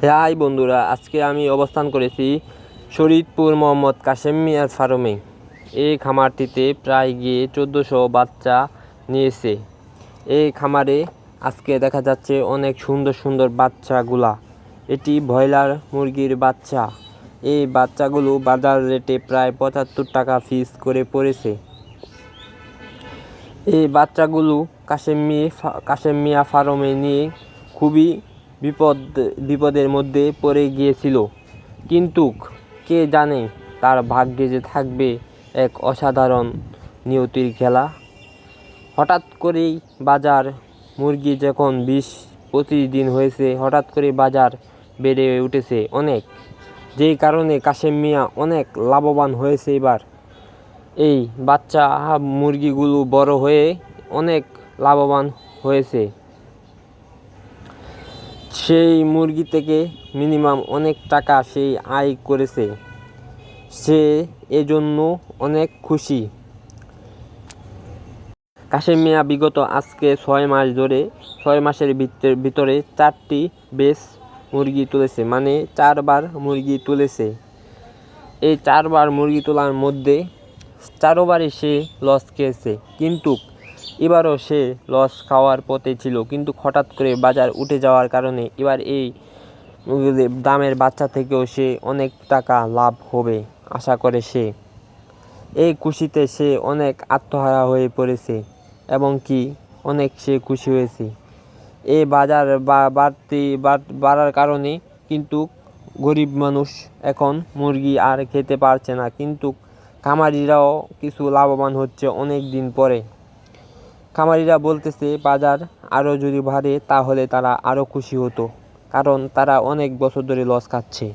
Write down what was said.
High বন্ধুরা, আজকে আমি অবস্থান করেছি শরীয়তপুর মোহাম্মদ কাশেম মিয়ার ফার্মে। এই খামারটিতে প্রায় গিয়ে 1400 বাচ্চা নিয়েছে। এই খামারে আজকে দেখা যাচ্ছে অনেক সুন্দর সুন্দর বাচ্চাগুলা। এটি ব্রয়লার মুরগির বাচ্চা। এই বাচ্চাগুলো বাজার রেটে প্রায় 75 টাকা পিস করে পড়েছে। এই বাচ্চাগুলো কাশেম মিয়া ফার্মে নিয়ে খুবই বিপদের মধ্যে পড়ে গিয়েছিল, কিন্তু কে জানে তার ভাগ্যে যে থাকবে এক অসাধারণ নিয়তির খেলা। হঠাৎ করেই বাজার, মুরগি যখন 20-25 দিন হয়েছে, হঠাৎ করে বাজার বেড়ে উঠেছে অনেক, যেই কারণে কাশেম মিয়া অনেক লাভবান হয়েছে। এবার এই বাচ্চা মুরগিগুলো বড় হয়ে অনেক লাভবান হয়েছে। সেই মুরগি থেকে মিনিমাম অনেক টাকা সেই আয় করেছে। সে এজন্য অনেক খুশি। কাশেম মিয়া বিগত আজকে 6 মাস ধরে 6 মাসের ভিতরে 4টি বেচ মুরগি তুলেছে, মানে 4বার মুরগি তুলেছে। এই 4বার মুরগি তোলার মধ্যে 4বারই সে লস খেয়েছে, কিন্তু এবারও সে লস খাওয়ার পথে ছিল। কিন্তু হঠাৎ করে বাজার উঠে যাওয়ার কারণে এবার এই দামের বাচ্চা থেকেও সে অনেক টাকা লাভ হবে আশা করে সে। এই খুশিতে সে অনেক আত্মহারা হয়ে পড়েছে এবং কি অনেক সে খুশি হয়েছে। এই বাজার বাড়ার কারণে কিন্তু গরিব মানুষ এখন মুরগি আর খেতে পারছে না, কিন্তু খামারিরাও কিছু লাভবান হচ্ছে অনেক দিন পরে। খামারিরা বলতেছে বাজার আরও যদি বাড়ে তাহলে তারা আরও খুশি হতো, কারণ তারা অনেক বছর ধরে লস খাচ্ছে।